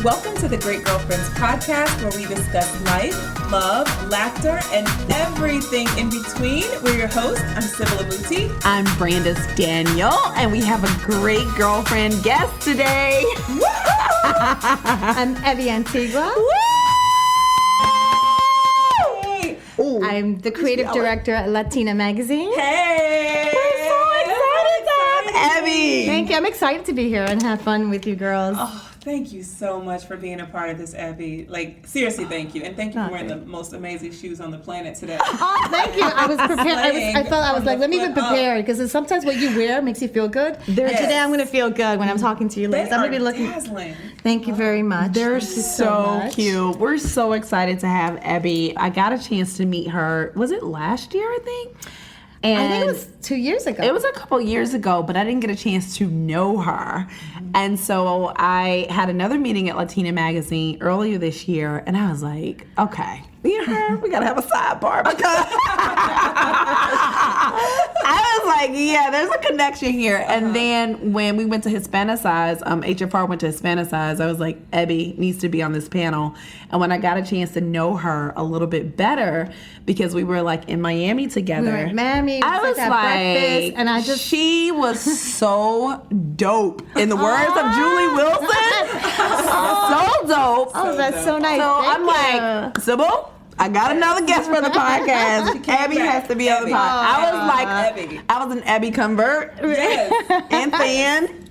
Welcome to the Great Girlfriends podcast, where we discuss life, love, laughter, and everything in between. We're your hosts. I'm Sybil Abuti. I'm Brandis Daniel, and we have a great girlfriend guest today. I'm Ebby Antigua. Hey. I'm the creative director at Latina Magazine. Hey! We're so excited to have Ebby. Thank you. I'm excited to be here and have fun with you girls. Oh, thank you so much for being a part of this, Ebby. Like, seriously, thank you. And thank you for wearing the most amazing shoes on the planet today. Oh, thank you. I was prepared. I was like, let me be prepared, because sometimes what you wear makes you feel good. And today I'm going to feel good when I'm talking to you ladies. I'm going to be looking. Dazzling. Thank you very much. They're Thank you so much. cute. We're so excited to have Ebby. I got a chance to meet her. Was it last year, I think? And I think it was 2 years ago. It was a couple years ago, but I didn't get a chance to know her. And so I had another meeting at Latina Magazine earlier this year, and I was like, okay, me and her, we gotta have a sidebar, because I was like, yeah, there's a connection here. And then when we went to Hispanicize, HFR went to Hispanicize, I was like, Ebby needs to be on this panel. And when I got a chance to know her a little bit better, because we were like in Miami together. We were in Miami. I was breakfast, and I just she was so dope. In the words of Julie Wilson, so dope. Oh, that's so nice. So Thank I'm you. like, Sybil, I got another guest for the podcast. Abby has to be on the podcast. I was an Abby convert and fan.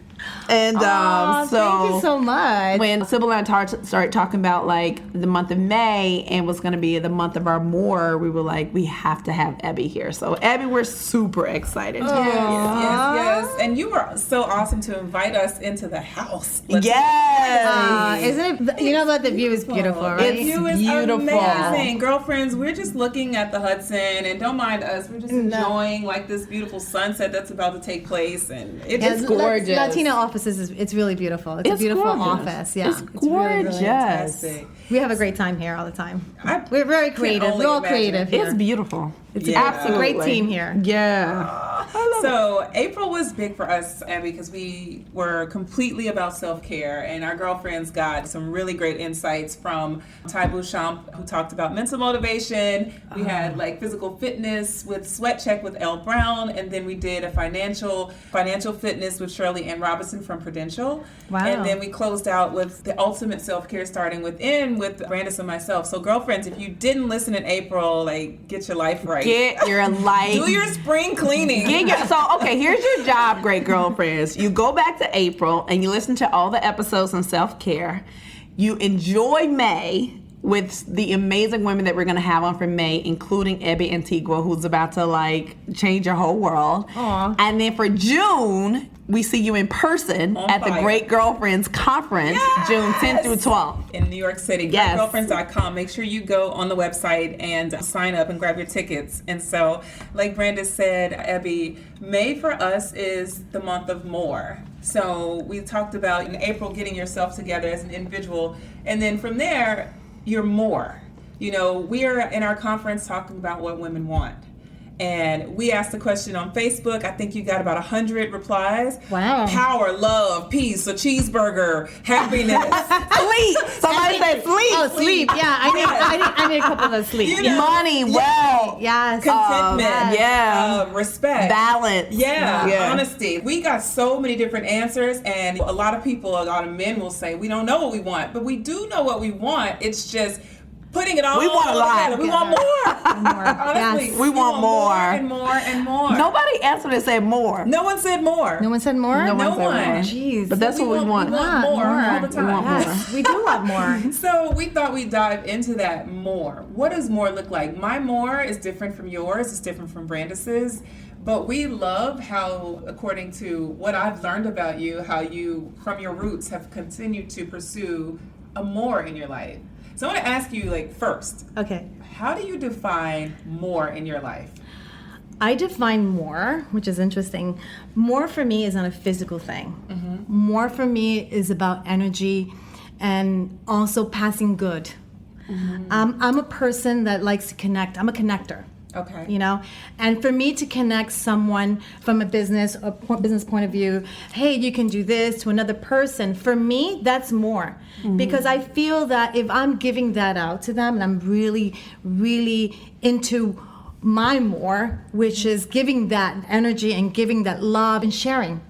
And thank you so much. When Sybil and I started talking about like the month of May and was going to be the month of our more, we were like, we have to have Ebby here. So Ebby, we're super excited. Yes. And you were so awesome to invite us into the house. Yes. Isn't it? You know what? The view is beautiful, right? The view is beautiful. amazing. Girlfriends, we're just looking at the Hudson, and don't mind us. We're just enjoying like this beautiful sunset that's about to take place, and it's just gorgeous. Latino offices, it's really beautiful. It's a beautiful office. Yeah, it's gorgeous. Really fantastic. We have a great time here all the time. We're very creative. We're all creative here. It's beautiful. It's a great team here. Yeah. So April was big for us, Abby, because we were completely about self-care, and our girlfriends got some really great insights from Ty Beauchamp, who talked about mental motivation. We had like physical fitness with Sweat Check with Elle Brown, and then we did a financial fitness with Shirley Ann Robinson from Prudential. Wow. And then we closed out with the ultimate self-care starting within with Brandis and myself. So girlfriends, if you didn't listen in April, like get your life right. Get your life. Do your spring cleaning. Here's your job, great girlfriends. You go back to April and you listen to all the episodes on self-care. You enjoy May with the amazing women that we're going to have on for May, including Ebby Antigua, who's about to like change your whole world. Aww. And then for June, we see you in person at the Great Girlfriends Conference, June 10th through 12th. In New York City, greatgirlfriends.com. Make sure you go on the website and sign up and grab your tickets. And so, like Brandis said, Ebby, May for us is the month of more. So we talked about in April getting yourself together as an individual, and then from there, you're more. You know, we are in our conference talking about what women want. And we asked the question on Facebook. I think you got about 100 replies. Wow. Power, love, peace, a cheeseburger, happiness. Sleep. Somebody said sleep. Oh, sleep. Yeah, I need a couple of sleep. You know, money, wealth. Yes. Contentment. Respect. Balance. Yeah. Honesty. We got so many different answers, and a lot of men will say, we don't know what we want, but we do know what we want. It's just putting it all We want a lot. together. We want more. Honestly, Yes. We want more. And more and more. Nobody answered and said more. No one said more. No one said more? No one said more. Jeez. But that's what we want. We want more all the time. We want more. Yes, we do want more. So we thought we'd dive into that more. What does more look like? My more is different from yours. It's different from Brandis's. But we love how, according to what I've learned about you, how you, from your roots, have continued to pursue a more in your life. So I want to ask you, first, Okay. how do you define more in your life? I define more, which is interesting. More for me is not a physical thing. Mm-hmm. More for me is about energy and also passing good. Mm-hmm. I'm a person that likes to connect. I'm a connector. Okay. You know, and for me to connect someone from a business point of view, hey, you can do this, to another person, for me, that's more. Because I feel that if I'm giving that out to them and I'm really, really into my more, which is giving that energy and giving that love and sharing,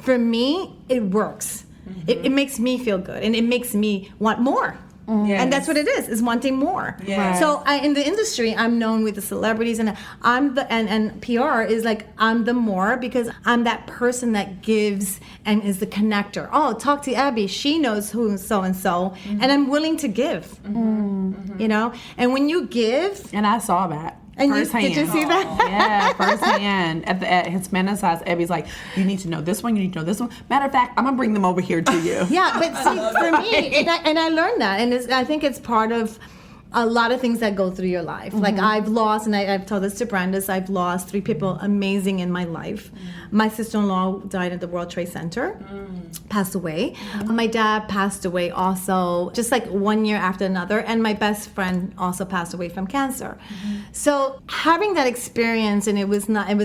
for me, it works. It makes me feel good and it makes me want more. Yes. And that's what it is wanting more. Yes. So in the industry, I'm known with the celebrities, and I'm the and PR is like I'm the more, because I'm that person that gives and is the connector. Oh, talk to Ebby. She knows who so and so, and I'm willing to give. You know, and when you give, And I saw that. and firsthand. did you see that? Yeah, firsthand. At Hispanic size, Ebby's like, you need to know this one, you need to know this one. Matter of fact, I'm going to bring them over here to you. Yeah, but see, for me, and I learned that, and I think it's part of a lot of things that go through your life. Like I've lost, and I've told this to Brandis, I've lost 3 people amazing in my life. My sister-in-law died at the World Trade Center, passed away. My dad passed away also, just like 1 year after another, and my best friend also passed away from cancer. So having that experience, and it was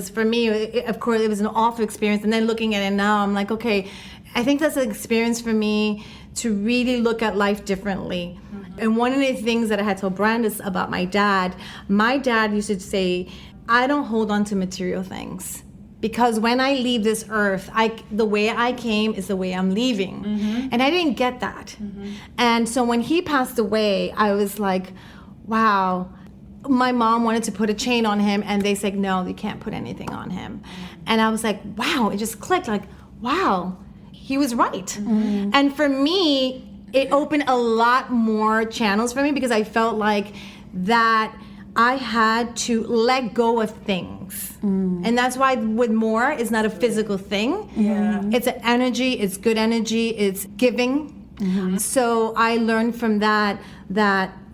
for me, of course, it was an awful experience, and then looking at it now, I'm like, okay, I think that's an experience for me to really look at life differently. And one of the things that I had told Brandis about my dad used to say, I don't hold on to material things. Because when I leave this earth, the way I came is the way I'm leaving. And I didn't get that. And so when he passed away, I was like, wow. My mom wanted to put a chain on him, and they said, no, you can't put anything on him. And I was like, wow, it just clicked, like, wow, he was right. And for me, it opened a lot more channels for me, because I felt like that I had to let go of things. And that's why with more, it's not a physical thing. Yeah. It's an energy, it's good energy, it's giving. So I learned from that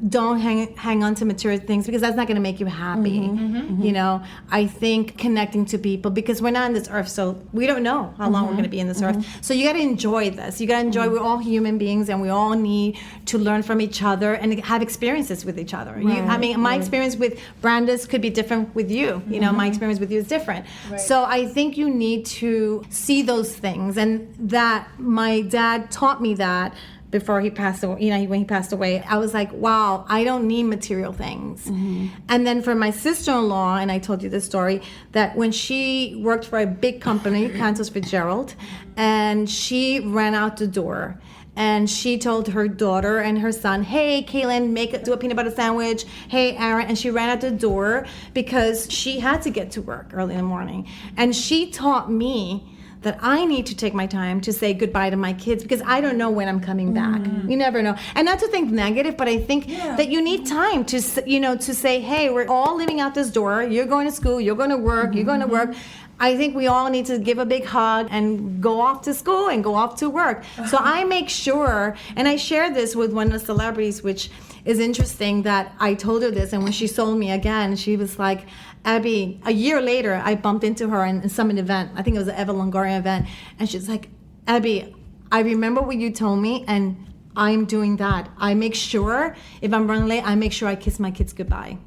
don't hang on to material things, because that's not going to make you happy. You know, I think connecting to people, because we're not on this earth, so we don't know how long we're going to be in this earth. So you got to enjoy this. You got to enjoy. We're all human beings, and we all need to learn from each other and have experiences with each other. I mean, my experience with Brandis could be different with you. You know, my experience with you is different. So I think you need to see those things, and that my dad taught me that. Before he passed away, you know, when he passed away, I was like, wow, I don't need material things. And then for my sister-in-law, and I told you this story, that when she worked for a big company, Cantos Fitzgerald, and she ran out the door, and she told her daughter and her son, hey, Kaylin, do a peanut butter sandwich. Hey, Aaron. And she ran out the door because she had to get to work early in the morning. And she taught me that I need to take my time to say goodbye to my kids, because I don't know when I'm coming back. You never know. And not to think negative, but I think that you need time to, you know, to say, hey, we're all living out this door. You're going to school, you're going to work, you're going to work. I think we all need to give a big hug and go off to school and go off to work. So I make sure, and I shared this with one of the celebrities, which is interesting, that I told her this, and when she sold me again, she was like, Ebby, a year later, I bumped into her in some event. I think it was an Eva Longoria event. And she's like, Ebby, I remember what you told me, and I'm doing that. I make sure, if I'm running late, I make sure I kiss my kids goodbye.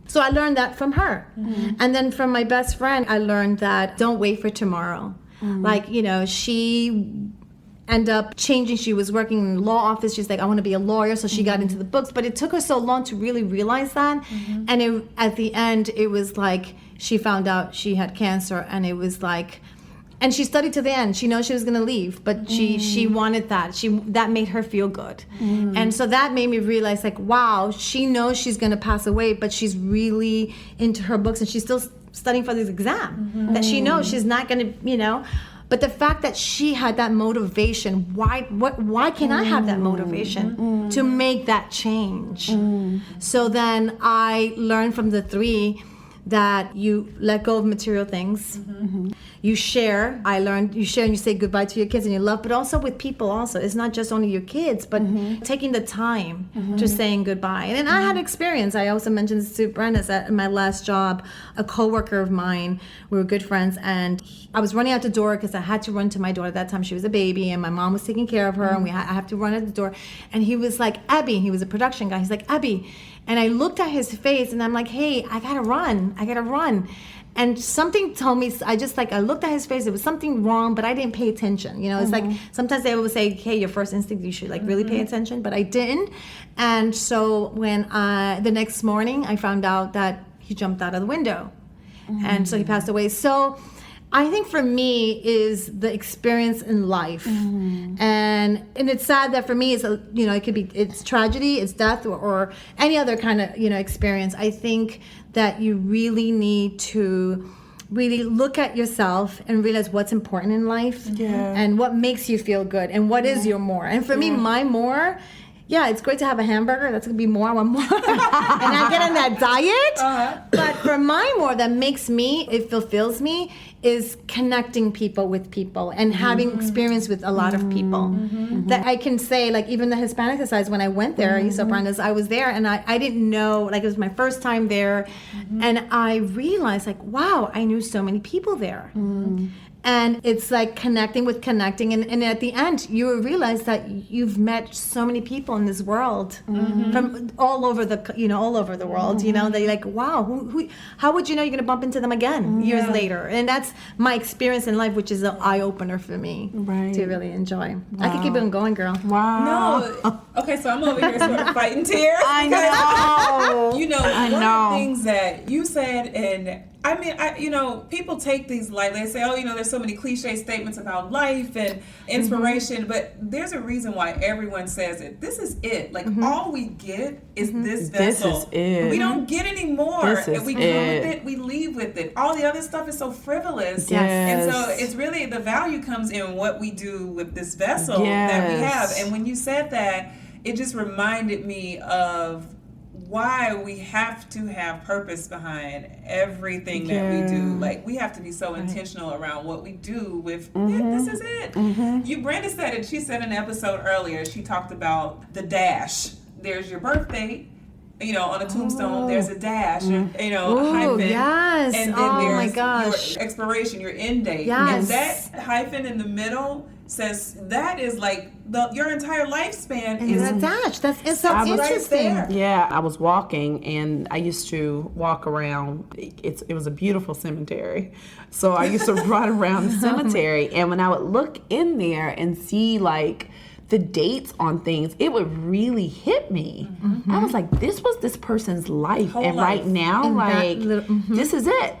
So I learned that from her. And then from my best friend, I learned that don't wait for tomorrow. Like, you know, she end up changing. She was working in the law office. She's like, I want to be a lawyer. So she got into the books. But it took her so long to really realize that. And at the end, it was like she found out she had cancer. And it was like, and she studied to the end. She knows she was going to leave. But she wanted that. That made her feel good. And so that made me realize, like, wow, she knows she's going to pass away. But she's really into her books. And she's still studying for this exam. That she knows she's not going to, you know. But the fact that she had that motivation, why can't I have that motivation to make that change? So then I learned from the 3 that you let go of material things. You share. I learned you share and you say goodbye to your kids and you love, but also with people also. It's not just only your kids, but taking the time to saying goodbye. And then I had experience. I also mentioned this to Brenda at my last job. A coworker of mine, we were good friends, and I was running out the door because I had to run to my daughter. At that time she was a baby and my mom was taking care of her, and I have to run out the door. And he was like, Ebby, he was a production guy. He's like, Ebby, And I looked at his face and I'm like, hey, I gotta run. And something told me, I looked at his face, there was something wrong, but I didn't pay attention. It's like, sometimes they would say, hey, your first instinct, you should like really pay attention, but I didn't. And so when the next morning, I found out that he jumped out of the window. And so he passed away. So I think for me is the experience in life. And it's sad that for me, it could be, it's tragedy, it's death, or any other kind of, experience. I think that you really need to really look at yourself and realize what's important in life and what makes you feel good and what is your more. And for me, my more, it's great to have a hamburger. That's going to be more. I want more. And I get on that diet. But for my more that makes me, it fulfills me, is connecting people with people and having experience with a lot of people. That I can say, like, even the Hispanic Society, when I went there, you saw Branda's, I was there and I didn't know, like, it was my first time there. And I realized, like, wow, I knew so many people there. And it's like connecting. And at the end, you realize that you've met so many people in this world from all over the world, that you're like, wow, who, how would you know you're going to bump into them again years later? And that's my experience in life, which is an eye-opener for me to really enjoy. I could keep on going, girl. Wow. No. Okay, so I'm over here sort of fighting tears. I know. One of the things that you said, and I mean, people take these lightly. They say, there's so many cliche statements about life and inspiration, but there's a reason why everyone says it. This is it. Like, all we get is this vessel. This is it. We don't get any more. This is and we come with it, we leave with it. All the other stuff is so frivolous. Yes. And so it's really, the value comes in what we do with this vessel that we have. And when you said that, it just reminded me of why we have to have purpose behind everything that we do. Like, we have to be so intentional around what we do with this is it. Brenda said it. She said in an episode earlier, she talked about the dash. There's your birthday, on a tombstone, there's a dash, a hyphen. Yes. And then there's your expiration, your end date. Yes. And that hyphen in the middle says that is like your entire lifespan is a dash. It's so interesting. Yeah, I was walking and I used to walk around. It was a beautiful cemetery. So I used to run around the cemetery, and when I would look in there and see like the dates on things, it would really hit me. I was like, this was this person's life. And right now, this is it.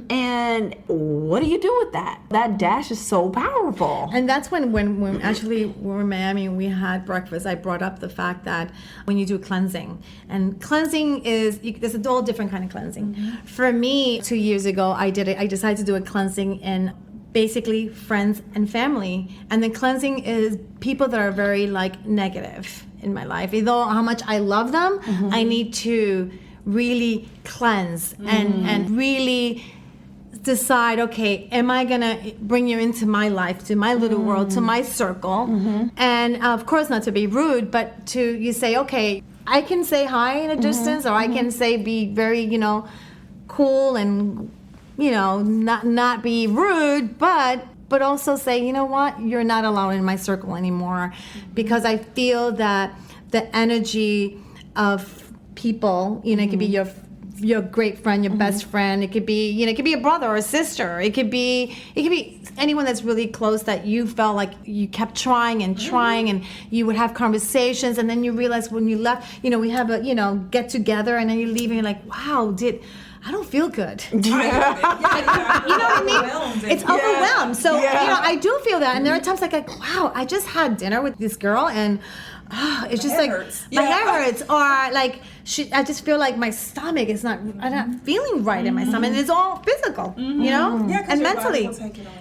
And what do you do with that? That dash is so powerful. And that's when actually we were in Miami and we had breakfast, I brought up the fact that when you do cleansing, and cleansing there's a whole different kind of cleansing. For me, 2 years ago, I decided to do a cleansing in basically friends and family. And the cleansing is people that are very like negative in my life. Although how much I love them, I need to really cleanse and really decide, okay, am I gonna bring you into my life, to my little world, to my circle? And of course, not to be rude, but you say, okay, I can say hi in a distance, or I can say be very, cool and not be rude, but also say, you know what, you're not allowed in my circle anymore, because I feel that the energy of people, it could be your great friend, your best friend, it could be, it could be a brother or a sister, it could be anyone that's really close that you felt like you kept trying and you would have conversations, and then you realize when you left, we have a get together, and then you leave and you're like, wow, I don't feel good. You know what I mean? It's overwhelmed. So, I do feel that. And there are times like, wow, I just had dinner with this girl and it's just like, my head hurts. Or like, I just feel like my stomach is I'm not feeling right in my stomach. And it's all physical, Yeah, and mentally.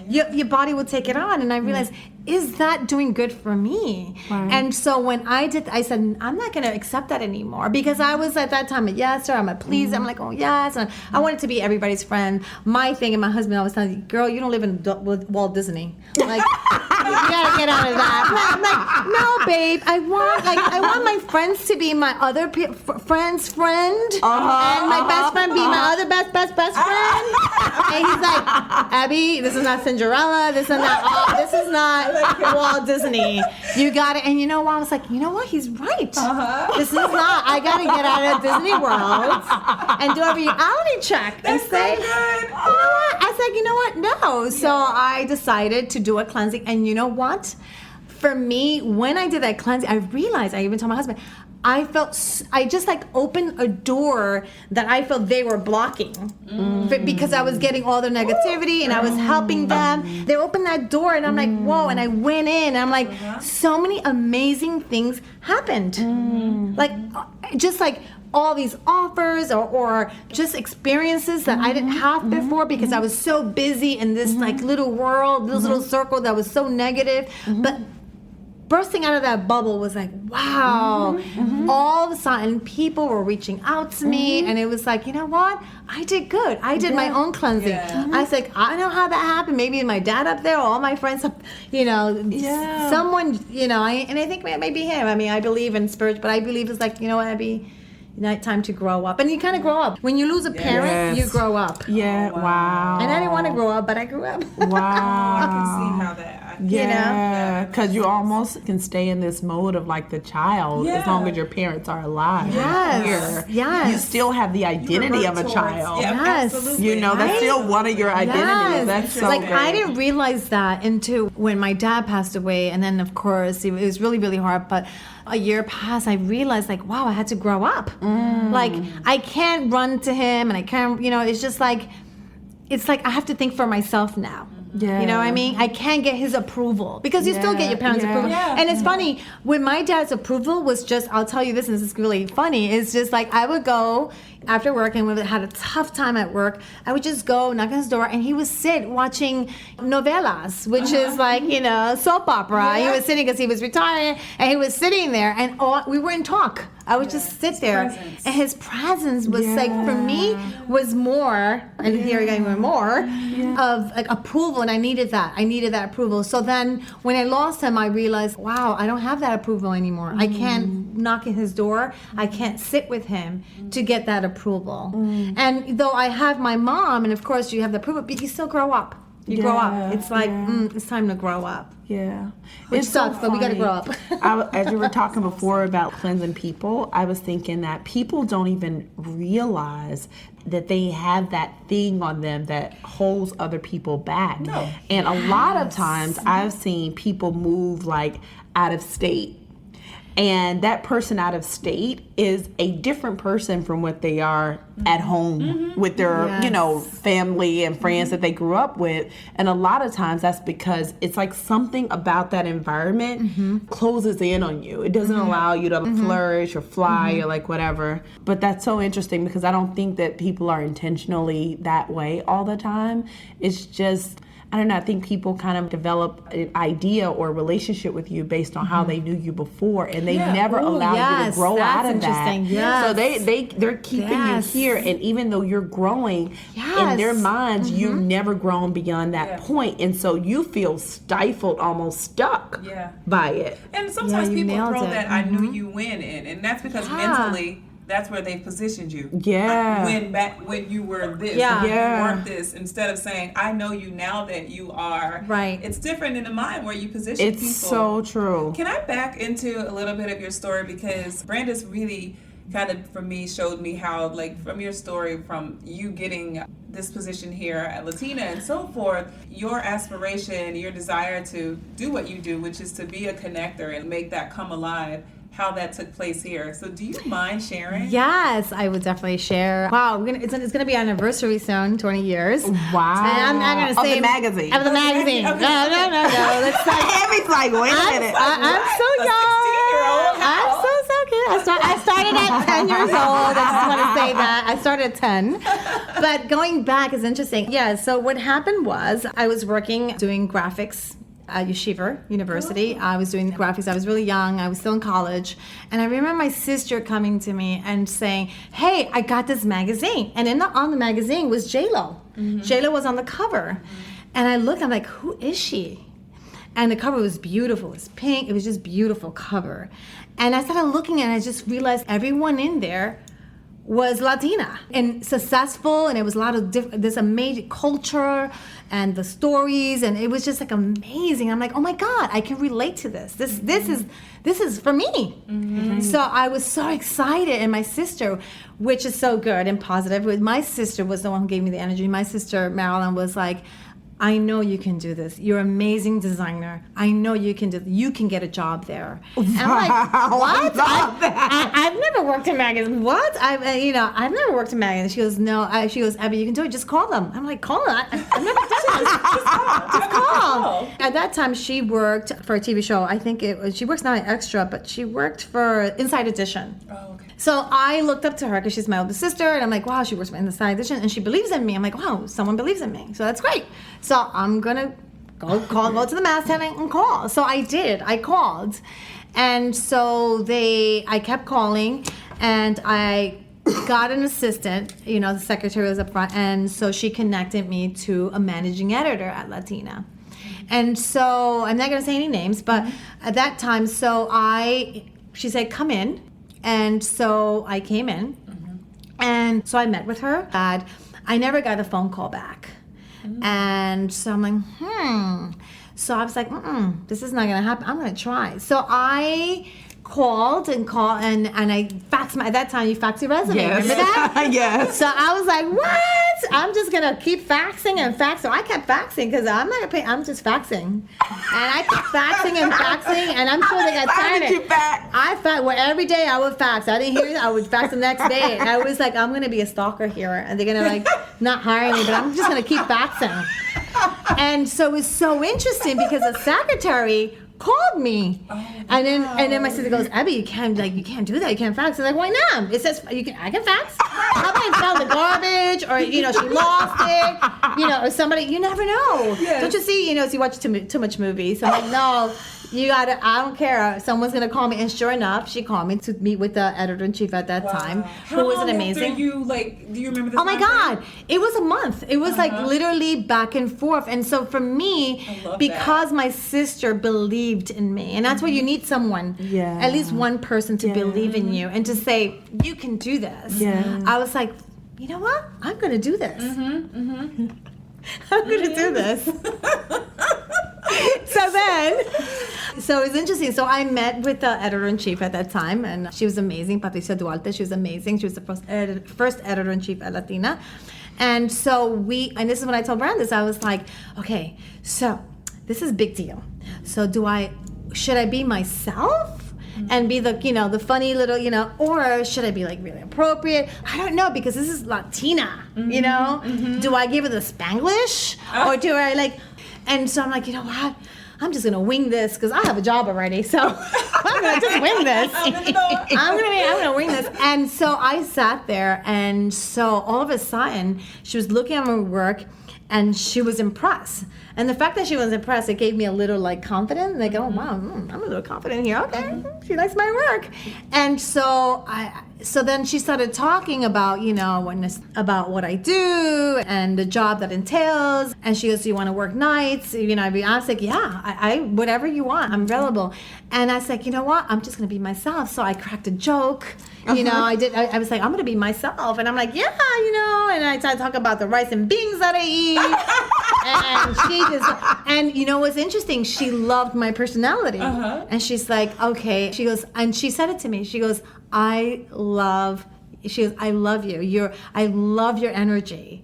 Your body will take it on. And I realized, is that doing good for me? Right. And so when I said, I'm not going to accept that anymore, because I was at that time a yeser, I'm a pleaser. I'm like, oh yes, and I wanted to be everybody's friend. My thing, and my husband always tells me, girl, you don't live in Walt Disney. Like, You gotta get out of that. I'm like, no, babe. I want my friends to be my other friend's friend, and my best friend be my other best friend. And he's like, Abby, this is not Cinderella. This is not Walt Disney. You got it. And you know what? I was like, you know what? He's right. This is not. I gotta get out of Disney World and do a reality check and say, you know what? I said, you know what? No. So I decided to do a cleansing. And you know what? For me, when I did that cleansing, I realized, I even told my husband, I just like opened a door that I felt they were blocking because I was getting all their negativity and I was helping them. They opened that door and I'm like, whoa, and I went in and I'm like, so many amazing things happened. Like, just like all these offers or just experiences that I didn't have before because I was so busy in this like little world, this little circle that was so negative. But bursting out of that bubble was like, wow. All of a sudden, people were reaching out to me, and it was like, you know what? I did good. I did my own cleansing. I was like, I know how that happened. Maybe my dad up there, or all my friends, someone, and I think maybe him. I mean, I believe in spirit, but I believe it's like, you know what, Abby? Time to grow up. And you kind of grow up. When you lose a parent, you grow up. Yeah, wow. And I didn't want to grow up, but I grew up. Wow. I can see how that. Yeah, because you almost can stay in this mode of like the child as long as your parents are alive. Yes. Yes. You still have the identity of a child. Yes. Absolutely. That's still one of your identities. Yes. That's so like good. I didn't realize that until when my dad passed away, and then of course it was really, really hard. But a year passed, I realized like, wow, I had to grow up. Like I can't run to him, and I can't, it's just like, it's like I have to think for myself now. Yeah. You know what I mean? I can't get his approval because you still get your parents' approval. Yeah. And it's funny, when my dad's approval was just, I'll tell you this, and this is really funny, it's just like I would go after work, and when I had a tough time at work, I would just go knock on his door, and he would sit watching novelas, which is like, soap opera. He was sitting because he was retired, and he was sitting there, and we wouldn't talk. I would just sit there, and his presence was like, for me, was more, and here I go even more, of like approval, and I needed that. I needed that approval. So then when I lost him, I realized, wow, I don't have that approval anymore. I can't knock at his door. I can't sit with him to get that approval. And though I have my mom, and of course you have the approval, but you still grow up. You grow up. It's like, it's time to grow up. Yeah. Which sucks, but we got to grow up. As you were talking before about cleansing people, I was thinking that people don't even realize that they have that thing on them that holds other people back. No. And a lot of times I've seen people move like out of state. And that person out of state is a different person from what they are at home with their, family and friends that they grew up with. And a lot of times that's because it's like something about that environment closes in on you. It doesn't allow you to flourish or fly or like whatever. But that's so interesting because I don't think that people are intentionally that way all the time. It's just, I don't know, I think people kind of develop an idea or relationship with you based on how they knew you before, and they never allow you to grow out of that. Yes. So they're keeping you here, and even though you're growing, in their minds, you've never grown beyond that point, and so you feel stifled, almost stuck by it. And sometimes people nailed throw it. that I knew you win in, and that's because mentally, that's where they positioned you. Yeah. When you were this, Yeah. when you weren't this, instead of saying, I know you now that you are. Right. It's different in the mind where you position people. It's so true. Can I back into a little bit of your story? Because Brandis really kind of, for me, showed me how, like, from your story, from you getting this position here at Latina and so forth, your aspiration, your desire to do what you do, which is to be a connector and make that come alive, how that took place here. So do you mind sharing? Yes, I would definitely share. Wow, it's going to be our anniversary soon, 20 years. Wow. And I'm not going to say... Of the magazine. Of the magazine. Okay. No. Let's not... Abby's like, wait a minute. I'm so young. 16-year-old. I'm so cute. I started at 10 years old. I just want to say that. I started at 10. But going back is interesting. Yeah, so what happened was I was working doing graphics at Yeshiva University. I was doing graphics. I was really young. I was still in college. And I remember my sister coming to me and saying, hey, I got this magazine. And on the magazine was J-Lo. J-Lo was on the cover. And I look, I'm like, who is she? And the cover was beautiful. It was pink. It was just beautiful cover. And I started looking and I just realized everyone in there was Latina and successful, and it was a lot of this amazing culture and the stories, and it was just like amazing. I'm like, oh my God, I can relate to this. This is for me. So I was so excited, and my sister, which is so good and positive, my sister was the one who gave me the energy. My sister Marilyn was like, I know you can do this. You're an amazing designer. I know you can do. You can get a job there. And I'm like, what? I've never worked in magazines. What? I've never worked in magazines. She goes, no. She goes, Ebby, you can do it. Just call them. I'm like, call them. I've never done this. Just call. At that time, she worked for a TV show. I think she works now at Extra, but she worked for Inside Edition. Oh, okay. So I looked up to her because she's my older sister, and I'm like, wow, she works for Inside Edition, and she believes in me. I'm like, wow, someone believes in me. So that's great. So I'm gonna go to the masthead and call. So I did. I called, and so I kept calling, and I got an assistant. The secretary was up front, and so she connected me to a managing editor at Latina. And so I'm not gonna say any names, but at that time, she said, come in, and so I came in, and so I met with her. I never got a phone call back. And so I'm like, So I was like, this is not going to happen. I'm going to try. So I called and I faxed at that time you fax your resume. Yes. Remember that? Yes. So I was like, what? I'm just going to keep faxing and faxing. So I kept faxing because I'm not going to pay. I'm just faxing. And I kept faxing and I'm sure they got tired. How did you fax? I faxed. Well, every day I would fax. I didn't hear it. I would fax the next day. And I was like, I'm going to be a stalker here. And they're going to not hire me, but I'm just going to keep faxing. And so it was so interesting because the secretary called me, and then my sister goes, Ebby, you can't do that. You can't fax. I'm like, why not? It says I can fax. How about I found the garbage, or she lost it, or somebody. You never know. Yes. Don't you see? You watch too much movies. I'm like, no. You gotta. I don't care. Someone's gonna call me, and sure enough, she called me to meet with the editor-in-chief at that time, who was amazing. Do you remember this? Oh my God! It was a month. It was literally back and forth, and so for me, because my sister believed in me, and that's why you need someone, at least one person to believe in you and to say you can do this. Yeah. I was like, you know what? I'm gonna do this. I'm gonna do this. So it was interesting. So I met with the editor-in-chief at that time, and she was amazing, Patricia Duarte. She was amazing. She was the first editor-in-chief at Latina. And so and this is when I told Brandis, I was like, okay, so this is a big deal. So should I be myself and be the funny little, or should I be really appropriate? I don't know, because this is Latina, Do I give it the Spanglish or do I and so I'm like, you know what? I'm just gonna wing this because I have a job already. So I'm gonna just wing this. I'm gonna wing this. And so I sat there, and so all of a sudden she was looking at my work, and she was impressed. And the fact that she was impressed, it gave me a little confidence. Oh wow, I'm a little confident here. Okay, she likes my work. And so then she started talking about about what I do and the job that entails. And she goes, "Do you want to work nights?" I was like, "Yeah, I whatever you want, I'm available." And I was like, "You know what? I'm just gonna be myself." So I cracked a joke. I was like, I'm gonna be myself, and I'm like, yeah, and I started talking about the rice and beans that I eat, and what's interesting, she loved my personality, and she's like, okay, she goes, and she said it to me, she goes, I love you, I love your energy,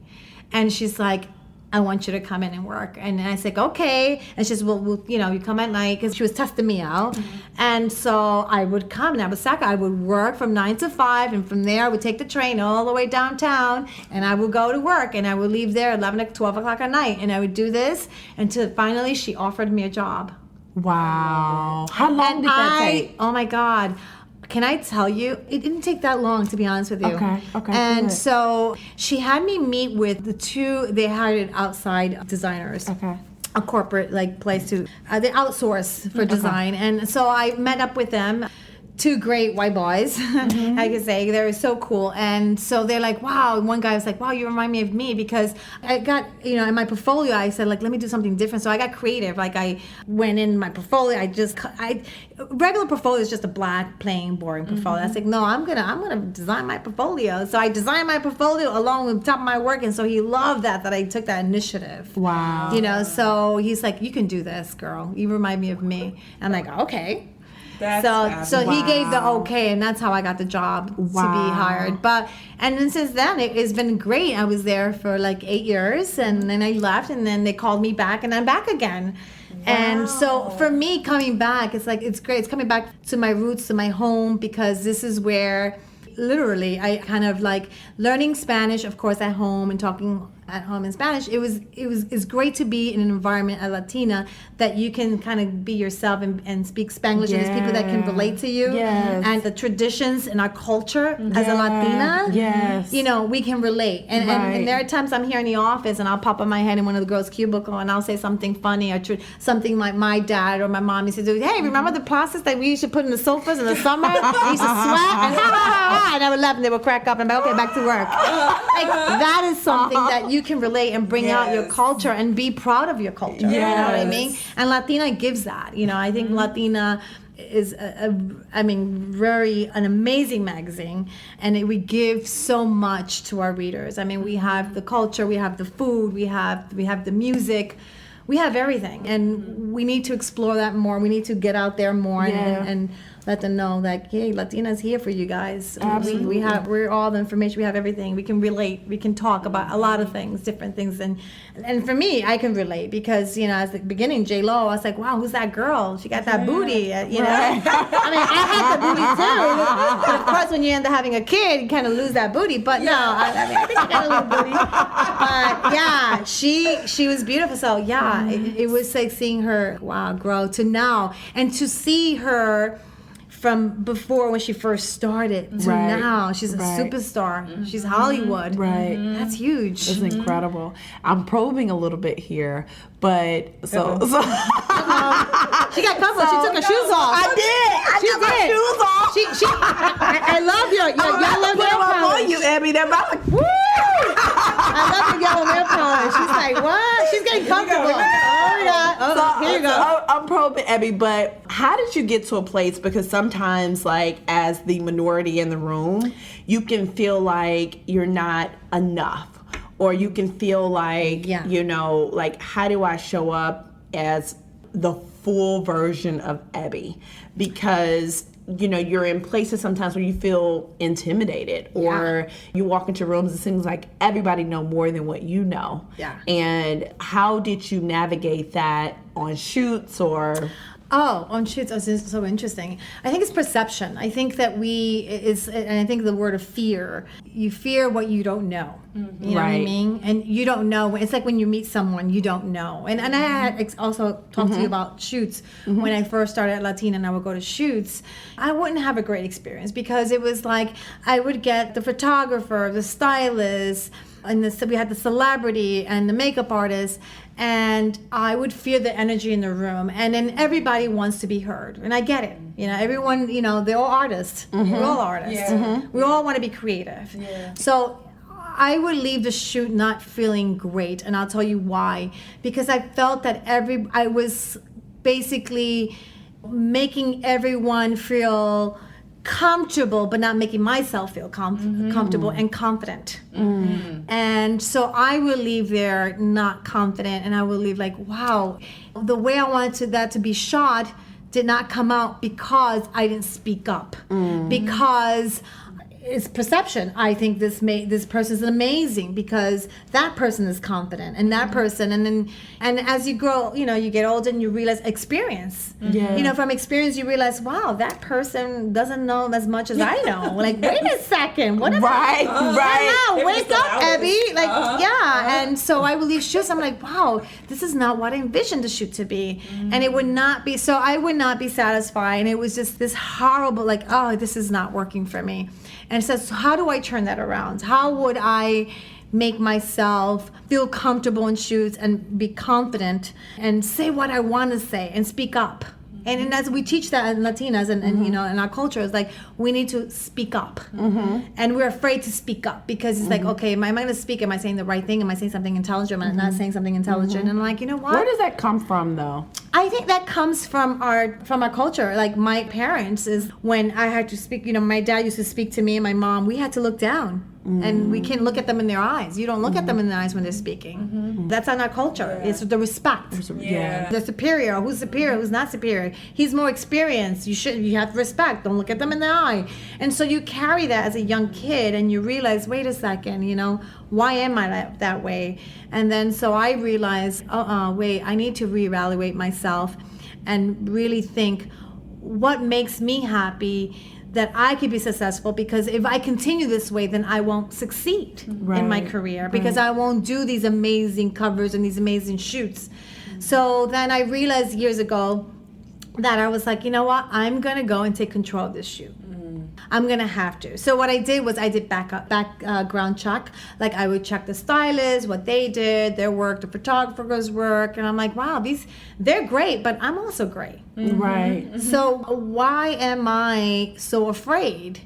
and she's like, I want you to come in and work. And I said, okay. And she says, well, you come at night, because she was testing me out. And so I would come, and I would work from 9 to 5, and from there I would take the train all the way downtown, and I would go to work, and I would leave there at 12 o'clock at night, and I would do this until finally she offered me a job. Wow. How long did that take? Oh my God. Can I tell you? It didn't take that long, to be honest with you. Okay. And good. So she had me meet with they hired outside designers. Okay. A corporate place to, they outsource for design. And so I met up with them two great white boys, I could say. They're so cool. And so they're like, wow. And one guy was like, wow, you remind me of me, because I got, in my portfolio, I said, like, let me do something different. So I got creative. Like, I went in my portfolio, regular portfolio is just a black, plain, boring portfolio. I was like, no, I'm gonna design my portfolio. So I designed my portfolio along with top of my work. And so he loved that I took that initiative. Wow. So he's like, you can do this, girl. You remind me of me. I'm like, okay. So he gave the okay, and that's how I got the job to be hired. And then since then, it's been great. I was there for like 8 years, and then I left, and then they called me back, and I'm back again. And so for me, coming back, it's like, it's great. It's coming back to my roots, to my home, because this is where literally I kind of like learning Spanish, of course, at home, and talking at home in Spanish. It's great to be in an environment, a Latina, that you can kind of be yourself and speak Spanglish, and there's people that can relate to you, and the traditions and our culture as a Latina, we can relate. And there are times I'm here in the office and I'll pop up my head in one of the girls' cubicle and I'll say something funny or something like my dad or my mom used to do. Hey, remember the process that we used to put in the sofas in the summer? We used to sweat and and I would laugh and they would crack up and I'm like, okay, back to work. Like, that is something that you can relate and bring out your culture and be proud of your culture. You know what I mean? And Latina gives that. I think Latina is an amazing magazine, and we give so much to our readers. I mean, we have the culture, we have the food, we have the music. We have everything, and we need to explore that more. We need to get out there more and let them know that, hey, Latina's here for you guys. Absolutely. We're all the information. We have everything. We can relate. We can talk about a lot of things, different things. And for me, I can relate because, at the beginning, J-Lo, I was like, wow, who's that girl? She got that booty, I mean, I had the booty too. But of course, when you end up having a kid, you kind of lose that booty. But no, I think I got a little booty. But yeah, she was beautiful. So yeah, it was like seeing her, grow to now. And to see her from before when she first started to now, she's a superstar. She's Hollywood. That's huge. It's incredible. I'm probing a little bit here, but so she got comfortable. She took her shoes off. I did. She took her shoes off. I love your yellow nail polish. You, Ebby. They're about like, woo! I love your yellow nail polish. She's like, what? She's getting comfortable. Here you go. I'm probing Ebby, but how did you get to a place? Because sometimes, like, as the minority in the room, you can feel like you're not enough, or you can feel like, like, how do I show up as the full version of Ebby? Because you're in places sometimes where you feel intimidated, or you walk into rooms, it seems like everybody know more than what you know. And how did you navigate that on shoots or? Oh, on shoots, it's so interesting. I think it's perception. I think that and I think the word of fear. You fear what you don't know. You know what I mean? And you don't know. It's like when you meet someone, you don't know. And I had also talked to you about shoots. When I first started at Latina and I would go to shoots, I wouldn't have a great experience because it was like I would get the photographer, the stylist, and we had the celebrity and the makeup artist, and I would feel the energy in the room, and then everybody wants to be heard, and I get it. Everyone, they're all artists. We're all artists. We all want to be creative. So I would leave the shoot not feeling great, and I'll tell you why. Because I felt that I was basically making everyone feel comfortable, but not making myself feel comfortable and confident. And so I will leave there not confident, and I will leave like, wow, the way I wanted that to be shot did not come out because I didn't speak up. Because it's perception. I think this person is amazing because that person is confident, and that person, and as you grow, you get older and you realize experience. From experience you realize, wow, that person doesn't know as much as I know. Like, wait a second, what? Right. Wake up, Ebby. Like, and so I will leave shoots. I'm like, wow, this is not what I envisioned the shoot to be, and it would not be. So I would not be satisfied, and it was just this horrible, like, oh, this is not working for me. And so how do I turn that around? How would I make myself feel comfortable in shoots and be confident and say what I want to say and speak up? And as we teach that in Latinas and you know, in our culture, it's like we need to speak up. And we're afraid to speak up because it's like, okay, am I going to speak? Am I saying the right thing? Am I saying something intelligent? Am I not saying something intelligent? And I'm like, you know what? Where does that come from, though? I think that comes from our culture. Like my parents is when I had to speak, you know, my dad used to speak to me and my mom, we had to look down. And we can't look at them in their eyes. You don't look at them in the eyes when they're speaking. That's not our culture. It's the respect. The superior, who's not superior. He's more experienced. You have respect. Don't look at them in the eye. And so you carry that as a young kid and you realize, wait a second, you know, why am I that way? And then so I realized, wait, I need to reevaluate myself and really think what makes me happy, that I could be successful, because if I continue this way, then I won't succeed in my career, because I won't do these amazing covers and these amazing shoots. So then I realized years ago that I was like, you know what, I'm gonna go and take control of this shoot. I'm gonna have to. So what I did was I did background check. Like I would check the stylist, what they did, their work, the photographer's work, and I'm like, wow, they're great, but I'm also great. Right. So why am I so afraid?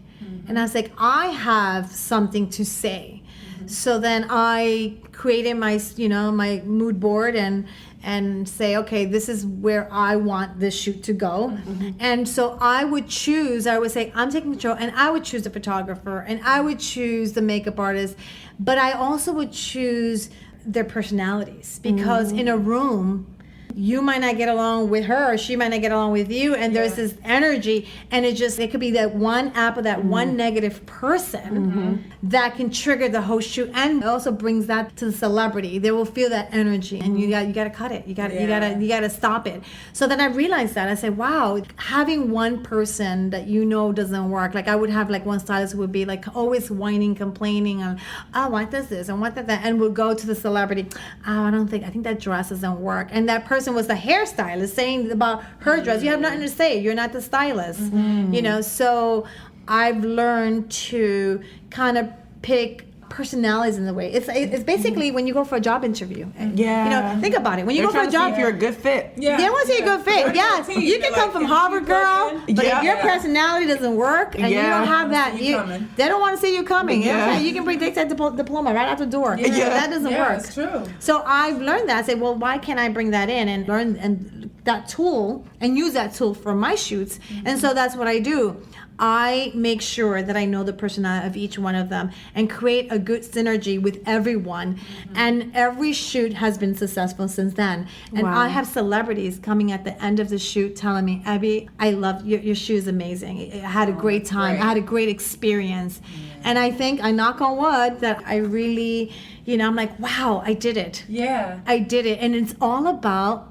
And I was like, I have something to say. So then I created my mood board and say, okay, this is where I want this shoot to go. And so I would say, I'm taking control, and I would choose the photographer, and I would choose the makeup artist, but I also would choose their personalities, because in a room, you might not get along with her, or she might not get along with you, and there's this energy, and it could be that one apple, that one negative person that can trigger the whole shoot, and it also brings that to the celebrity. They will feel that energy, and you got to cut it. You got to stop it. So then I realized that I said, wow, having one person that you know doesn't work. Like I would have like one stylist who would be like always whining, complaining on, oh, what does this and what does that, and would go to the celebrity, oh, I think that dress doesn't work, and that person was the hairstylist saying about her dress. You have nothing to say. You're not the stylist. You know, so I've learned to kind of pick personalities in the way. It's basically when you go for a job interview. You know, think about it. When you go for a job, if you're a good fit. They want to see a good fit. Yeah, you can come from Harvard, girl, but if your personality doesn't work and you don't have that, they don't want to see you coming. You can bring that diploma right out the door. That doesn't work. That's true. So I've learned that. I say, well, why can't I bring that in and learn and that tool and use that tool for my shoots? And so that's what I do. I make sure that I know the personality of each one of them and create a good synergy with everyone. And every shoot has been successful since then. And I have celebrities coming at the end of the shoot telling me, Ebby, I love your shoot is amazing. I had a great time. I had a great experience. And I think, I knock on wood, that I really, I'm like, wow, I did it. I did it. And it's all about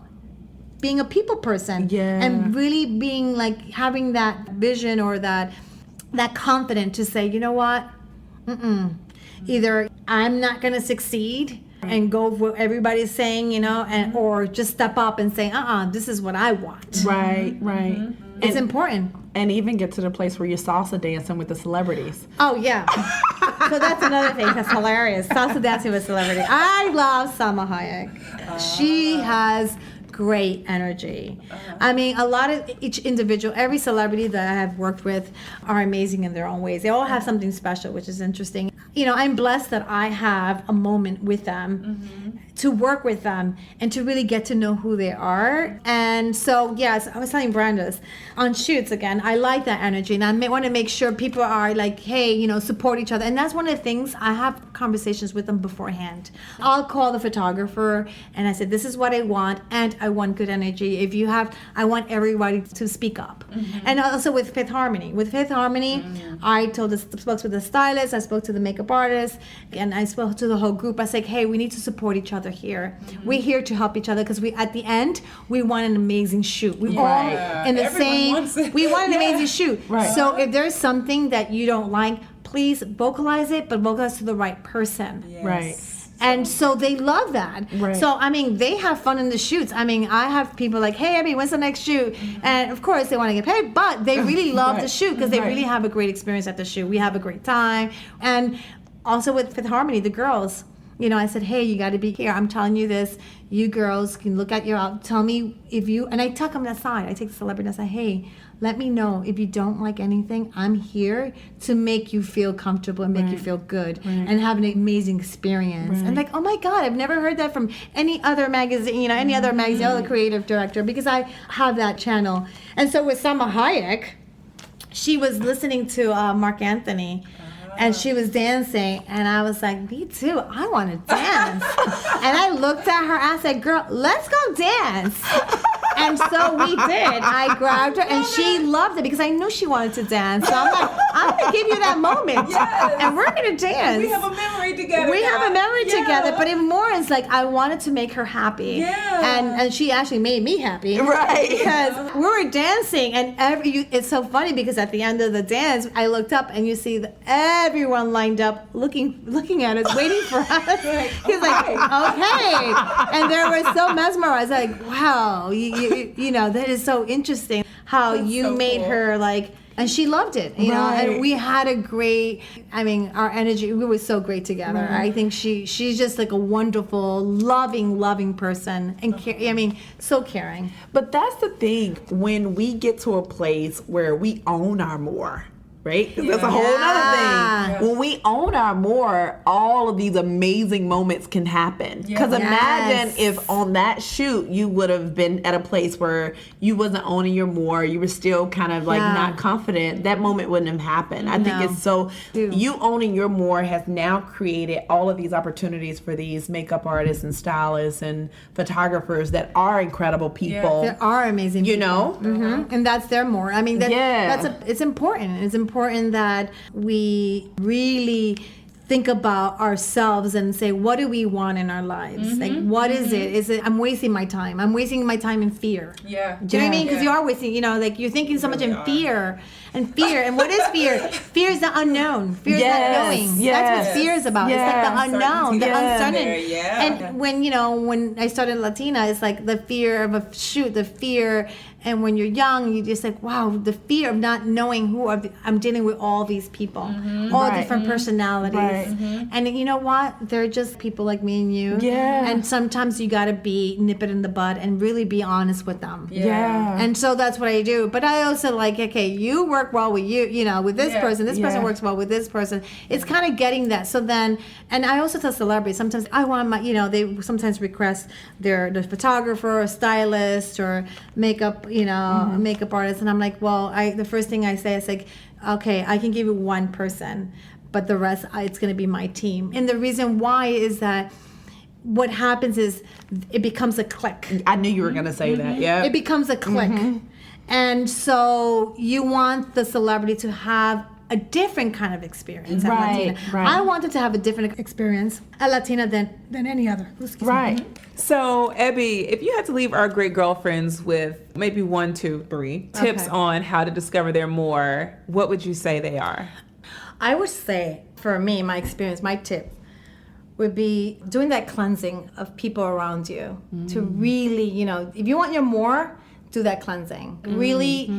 being a people person and really being like having that vision or that confidence to say, you know what, either I'm not going to succeed and go with what everybody's saying, and or just step up and say, this is what I want. Right. It's important. And even get to the place where you're salsa dancing with the celebrities. Oh, yeah. So that's another thing that's hilarious. Salsa dancing with celebrity. I love Salma Hayek. She has great energy. I mean, a lot of each individual, every celebrity that I have worked with are amazing in their own ways. They all have something special, which is interesting. I'm blessed that I have a moment with them, to work with them, and to really get to know who they are. And so, yes, I was telling Brandes, on shoots, again, I like that energy, and I want to make sure people are like, hey, support each other. And that's one of the things, I have conversations with them beforehand. I'll call the photographer, and I said, this is what I want, and I want good energy. I want everybody to speak up. And also with Fifth Harmony. I spoke to the stylist, I spoke to the makeup artist, and I spoke to the whole group. I said, hey, we need to support each other here. We're here to help each other, because at the end, we want an amazing shoot. We all in the same, we want an amazing shoot. So if there's something that you don't like, please vocalize it, but vocalize to the right person. And so they love that. So, they have fun in the shoots. I have people like, hey, Abby, when's the next shoot? And of course, they want to get paid, but they really love the shoot, because they really have a great experience at the shoot. We have a great time. And also with Fifth Harmony, the girls, I said, hey, you got to be here. I'm telling you this. You girls can look at tell me if you, and I took them aside. I take the celebrity and I say, hey, let me know if you don't like anything. I'm here to make you feel comfortable and make you feel good and have an amazing experience. And like, oh my God, I've never heard that from any other magazine, any other magazine, other creative director, because I have that channel. And so with Salma Hayek, she was listening to Mark Anthony. And she was dancing, and I was like, me too, I want to dance. And I looked at her, I said, girl, let's go dance. And so we did. I grabbed her, and she loved it because I knew she wanted to dance. So I'm like, I'm going to give you that moment, and we're going to dance. We have a memory together. We have a memory together, but even more, it's like I wanted to make her happy. Yeah. And she actually made me happy. Right. Because we were dancing, and it's so funny because at the end of the dance, I looked up, and you see everyone lined up looking at us, waiting for us. He's like, okay. And they were so mesmerized, like, wow, that is so interesting how you so made cool. her like, and she loved it, know, and we had a great, our energy, we were so great together. I think she's just like a wonderful, loving person, and so caring. But that's the thing, when we get to a place where we own our more, right? 'Cause that's a whole other thing. When we own our more, all of these amazing moments can happen. Because imagine if on that shoot you would have been at a place where you wasn't owning your more, you were still kind of like not confident, that moment wouldn't have happened. I think it's so, you owning your more has now created all of these opportunities for these makeup artists and stylists and photographers that are incredible people. There are amazing people. Mm-hmm. And that's their more. It's important. It's important that we really think about ourselves and say, what do we want in our lives? Like, what is it? Is it, I'm wasting my time. I'm wasting my time in fear. Yeah. Do you know what I mean? Because you are wasting, like you're thinking so much in fear. And fear. And what is fear? Fear is the unknown. Fear is not knowing. That's what fear is about. It's like the unknown, the uncertain. And when I started Latina, it's like the fear of a shoot, the fear. And when you're young, you just like, wow, the fear of not knowing who I'm dealing with all these people, all different personalities. And you know what? They're just people like me and you. Yeah. And sometimes you got to nip it in the bud and really be honest with them. Yeah. And so that's what I do. But I also like, okay, you work well with with this person. This person works well with this person. It's kind of getting that. So then, and I also tell celebrities, sometimes I want my, they sometimes request the photographer or stylist or makeup, makeup artist. And I'm like, well, the first thing I say is like, okay, I can give you one person, but the rest, it's going to be my team. And the reason why is that what happens is it becomes a click. I knew you were going to say that. Yeah. It becomes a click. And so you want the celebrity to have a different kind of experience at Latina. I wanted to have a different experience at Latina than any other. So, Ebby, if you had to leave our great girlfriends with maybe 1, 2, 3 tips on how to discover their more, what would you say they are? I would say, for me, my experience, my tip would be doing that cleansing of people around you to really, if you want your more, do that cleansing. Really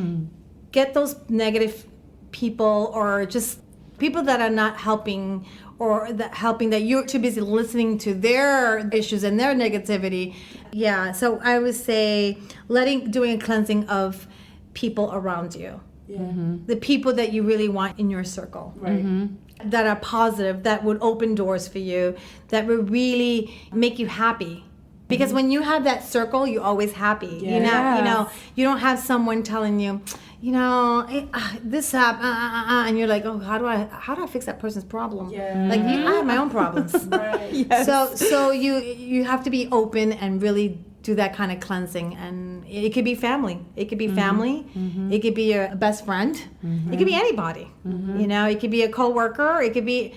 get those negative people or just people that are not helping or that you're too busy listening to their issues and their negativity. Yeah, so I would say doing a cleansing of people around you. The people that you really want in your circle. That are positive, that would open doors for you, that would really make you happy. Because when you have that circle, you're always happy. You don't have someone telling you, this happened, and you're like, oh, how do I fix that person's problem? Like I have my own problems. So you have to be open and really do that kind of cleansing, and it could be family. It could be family. It could be your best friend. It could be anybody. It could be a coworker. It could be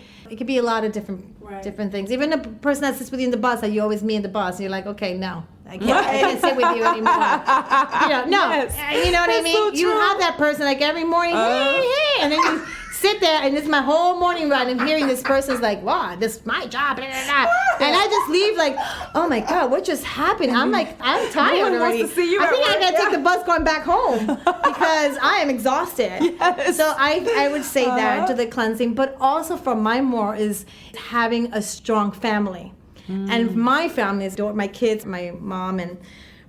a lot of different things. Even a person that sits with you in the bus that you always meet in the bus, and you're like, okay, no, I can't sit with you anymore. You know what I mean? So you have that person like every morning, hey, and then you sit there and it's my whole morning run and hearing this person's like, wow, this is my job, blah, blah, blah. And I just leave like, oh my God, what just happened? I'm like, I'm tired No one already. wants to see you I at think I work. gotta take the bus going back home because I am exhausted. Yes. So I would say that to the cleansing, but also for my more is having a strong family. And my family is my kids, my mom and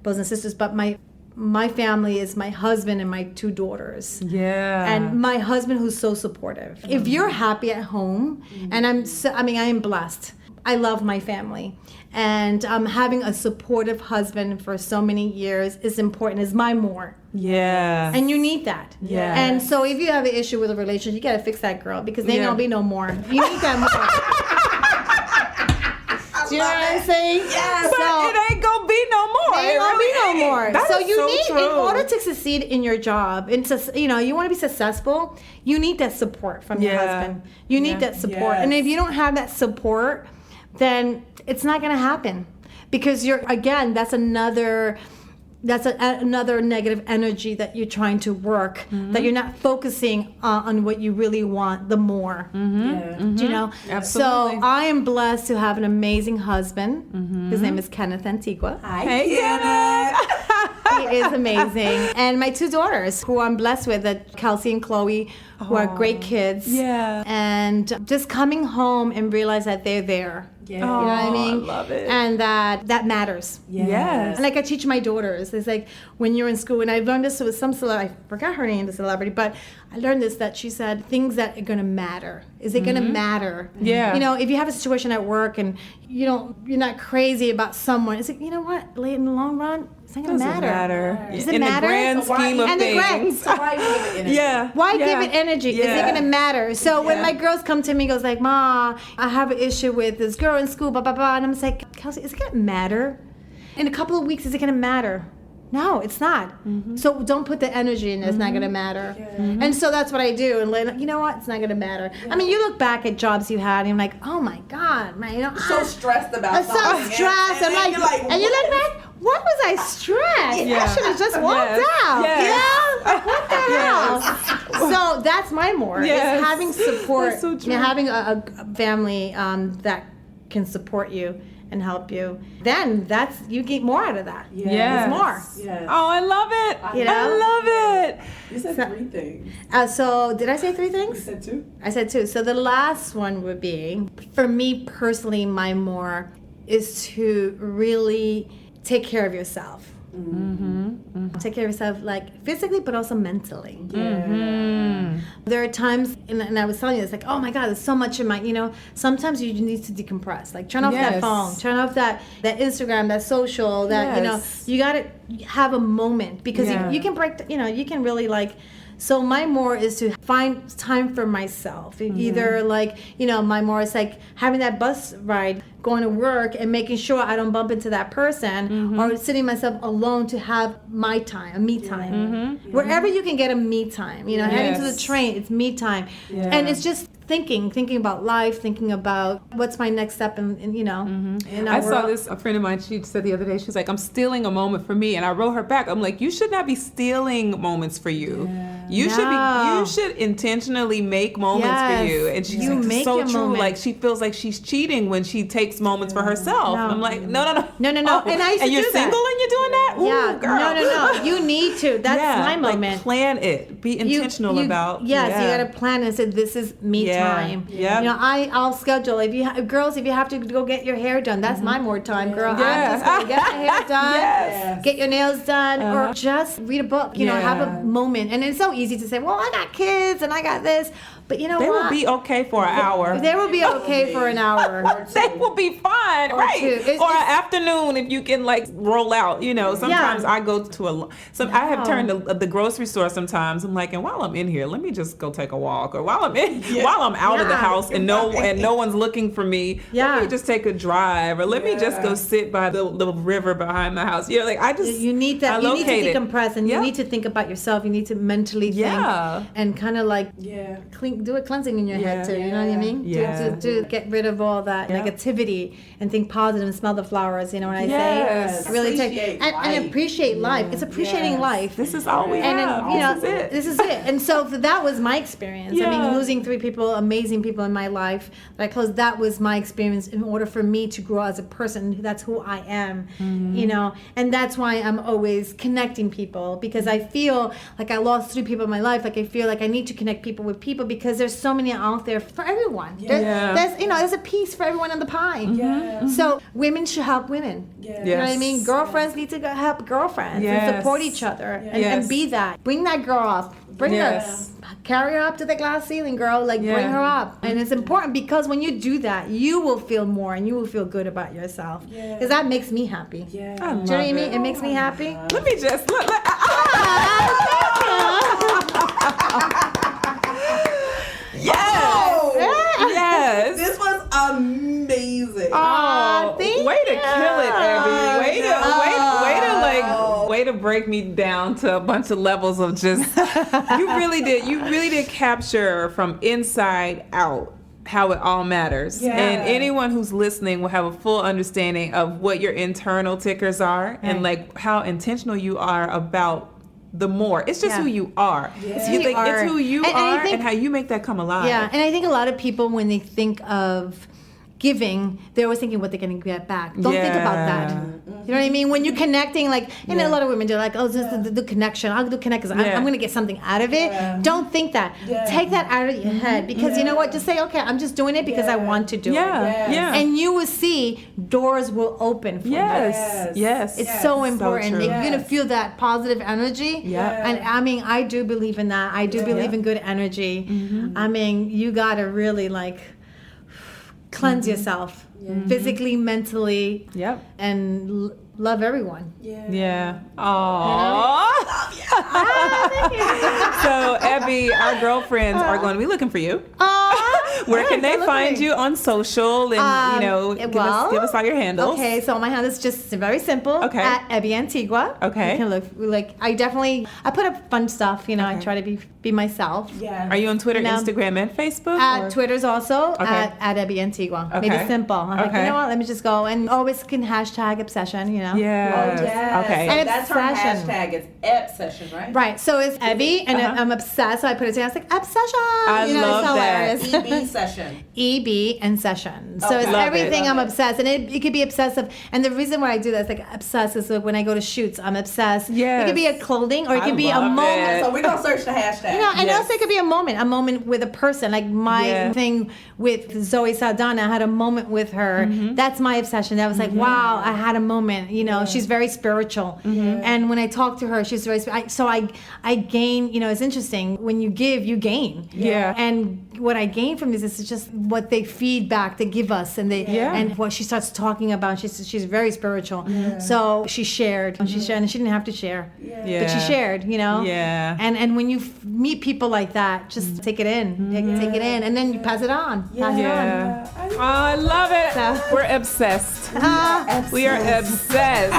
brothers and sisters, but my family is my husband and my 2 daughters. Yeah. And my husband who's so supportive. If you're happy at home, and I am blessed. I love my family. And having a supportive husband for so many years is important, is my more. Yeah. And you need that. Yeah. And so if you have an issue with a relationship, you gotta fix that girl because there ain't gonna be no more. You need that more. Do you know what I'm saying? Yes. So, But it ain't gonna be no more. ain't gonna be no more. That So is you so need, true. in order to succeed in your job, and to, you want to be successful, you need that support from your Yeah. husband. You need Yeah. that support, and if you don't have that support, then it's not going to happen because that's another negative energy that you're trying to work, that you're not focusing on what you really want, the more. Do you know? Absolutely. So I am blessed to have an amazing husband. His name is Kenneth Antigua. Hey, Kenneth. He is amazing. And my 2 daughters, who I'm blessed with, Kelsey and Chloe, who are great kids. Yeah. And just coming home and realize that they're there. Yeah. You know what I mean? I love it. And that matters. Yes. And like I teach my daughters, it's like when you're in school, and I learned this with some celebrity, I forgot her name, the celebrity, but I learned this, that she said things that are going to matter. Is it going to matter? Yeah. If you have a situation at work and you're not crazy about someone, it's like, you know what? In the long run, it's not going to Doesn't matter. Does it In matter? the grand So why- scheme of and the grand- things. so Why give it energy? Yeah. Why Yeah. give it energy? Is it Yeah. gonna matter? So when Yeah. my girls come to me, goes like, "Ma, I have an issue with this girl in school, blah blah blah," and I'm just like, "Kelsey, is it gonna matter? In a couple of weeks, is it gonna matter?" No, it's not. So don't put the energy in. It's not gonna matter. And so that's what I do. And you know what? It's not gonna matter. I mean, you look back at jobs you had, and you're like, "Oh my God, man, So stressed about I'm so something. stressed." And I'm you're like, and you look back, what was I stressed? Yeah. I should have just walked Yes. out. Yes. You know? What the hell? So that's my more. Yes. Is having support, That's so true. having a family that can support you and help you. Then you get more out of that. Yes. It's more. Yes. Oh, I love it. You know? I love it. You said So- 3 things. So did I say 3 You things? said 2. I said 2. So the last one would be, for me personally, my more is to really take care of yourself. Take care of yourself, like physically, but also mentally. There are times, and I was telling you, it's like, oh my God, there's so much in my, sometimes you need to decompress. Like turn off that Yes. phone, turn off that Instagram, that social, that, Yes. you got to have a moment because Yeah. you can break, you can really so my more is to find time for myself. Either my more is like having that bus ride, going to work and making sure I don't bump into that person, or sitting myself alone to have my time, a me time. Wherever you can get a me time, heading to the Yes. train, it's me time. Yeah. And it's just thinking about life, thinking about what's my next step in our I saw world. this, a friend of mine, she said the other day, she's like, I'm stealing a moment for me. And I wrote her back, I'm like, you should not be stealing moments for you. You No. should intentionally make moments Yes. for you. And she's You like, make it's so your true. moment. Like she feels like she's cheating when she takes moments for herself. No. I'm like, no. No. And I used to you're do that. single and you're doing that? Ooh, Yeah, girl. no. You need to. That's my moment. Like plan it. Be intentional about. Yes, yeah. you got to plan and say this is me Yeah. time. Yep. I'll schedule. If you have to go get your hair done, that's my more time, girl. Yeah. I'm just gonna get my hair done, Yes. get your nails done, or just read a book. Have Yeah. a moment. And it's so easy to say, well, I got kids and I got this, but you know They what? will be okay for an hour. They will be okay for an hour. They will be fine, right? 2. It's- Or an it's- afternoon if you can roll out. Sometimes I go to I have turned to the grocery store sometimes. I'm like, and while I'm in here, let me just go take a walk. Or while I'm out of the Yeah. house and no one's looking for me, Yeah. let me just take a drive. Or let me just go sit by the river behind my house. I just You need that. I You need to locate it. decompress, and you Yep. need to think about yourself. You need to mentally really think and kind of like do a cleansing in your head too. You know what I mean? Yeah. To get rid of all that negativity and think positive and smell the flowers. You know what I say? Really take and appreciate life. It's appreciating life. This is all we and have. Then, you know, this is it. And so that was my experience. I mean, losing 3 people, amazing people in my life that I closed. That was my experience in order for me to grow as a person. That's who I am. You know, and that's why I'm always connecting people, because I feel like I lost 3 people in my life. Like I feel like I need to connect people with people, because there's so many out there for everyone. There's you know, there's a piece for everyone in the pie. So women should help women. You know what I mean? Girlfriends need to help girlfriends and support each other and be that. Bring that girl up. Bring her. Carry her up to the glass ceiling, girl. Like bring her up. And it's important, because when you do that, you will feel more and you will feel good about yourself. Because that makes me happy. Do you know what I mean? It makes me happy. Let me just look. Yes. This was amazing. Way to kill it, Ebby. Way to break me down to a bunch of levels of just you really did capture from inside out how it all matters. And anyone who's listening will have a full understanding of what your internal tickers are and like how intentional you are about the more. It's just who you are. It's who you are and how you make that come alive. Yeah, and I think a lot of people, when they think of giving, they're always thinking what they're going to get back. Don't think about that. You know what I mean? When you're connecting, like, and a lot of women, they're like, oh, this is the connection. I'll do connect because I'm going to get something out of it. Don't think that. Take that out of your head, because you know what? Just say, okay, I'm just doing it because I want to do it. And you will see doors will open for you. Yes. It's so important. So You're going to feel that positive energy. And I mean, I do believe in that. I do believe in good energy. I mean, you got to really like cleanse yourself physically, mentally, and love everyone. Aww. So, Ebby, our girlfriends are going to be looking for you. Where can they find you on social? And give us all your handles. Okay, so my handle is just very simple. Okay. At Ebby Antigua. Okay. You can look I put up fun stuff. I try to be myself. Are you on Twitter, Instagram, and Facebook? At Twitter's also at Ebby Antigua. Okay. Maybe simple. I'm like, you know what? Let me just go, and always can hashtag obsession. Okay. And that's her hashtag. It's obsession, right? Right. So it's Ebby, and I'm obsessed. So I put it down. It's like obsession. I love that. EB session. EB and session. So Okay. it's Love everything. it. I'm obsessed, and it could be obsessive. And the reason why I do that is like obsessed is like when I go to shoots, I'm obsessed. Yes. It could be a clothing, or it I could be a love moment. it. So we're going to search the hashtag. And also it could be a moment with a person. Like my thing with Zoe Saldana, I had a moment with her. That's my obsession. That was like, wow, I had a moment. She's very spiritual. And when I talk to her, she's very so I gain, it's interesting. When you give, you gain. And what I gain from this is just what they feed back, they give us, and and what she starts talking about. She's very spiritual. So she shared. And she didn't have to share. But she shared, And when you meet people like that, just take it in. Take it in, and then you pass it on. Pass it on. Oh, I love it. So- We're obsessed. We are obsessed.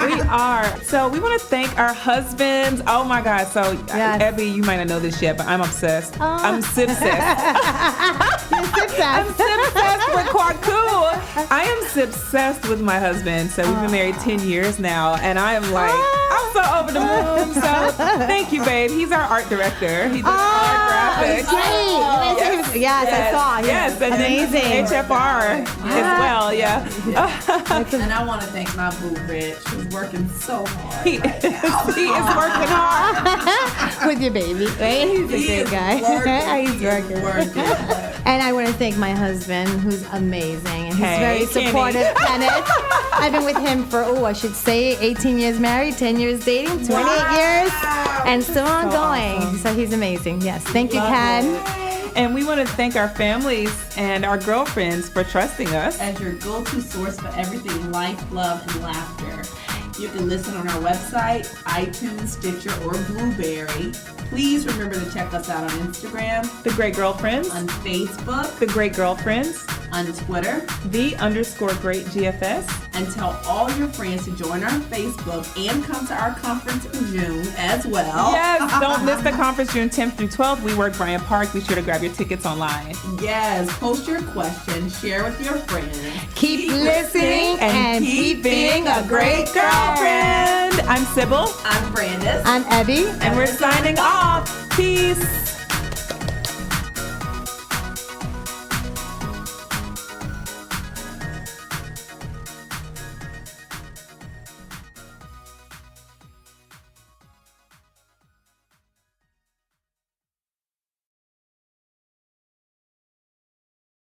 We are. So we want to thank our husbands. Oh my God. So Ebby, you might not know this yet, but I'm obsessed. I'm obsessed. I'm obsessed with Kwaku. I am obsessed with my husband. So we've been married 10 years now, and I am like, I'm so over the moon. So thank you, babe. He's our art director. He does all our graphics. Great. Yes, I saw. Yes, and amazing. Then HFR as well. And I want to thank my boo, Rich, who's working so hard. He is working hard With your baby, right? He's a great guy. He's working. And I want to thank my husband, who's amazing. And he's very supportive. Kenneth. I've been with him for, I should say 18 years married, 10 years dating, 28 years, and still ongoing. Awesome. So he's amazing. Yes. Thank you, Ken. And we want to thank our families and our girlfriends for trusting us. As your go-to source for everything life, love, and laughter. You can listen on our website, iTunes, Stitcher, or Blueberry. Please remember to check us out on Instagram, The Great Girlfriends. on Facebook, The Great Girlfriends. on Twitter, _great GFS. and tell all your friends to join our Facebook and come to our conference in June as well. Yes, don't miss the conference June 10th through 12th. We work Bryant Park. Be sure to grab your tickets online. Yes, post your questions, share with your friends. Keep listening and keep being a great girlfriend. I'm Sybil. I'm Brandis. I'm Ebby. And we're signing off. Peace.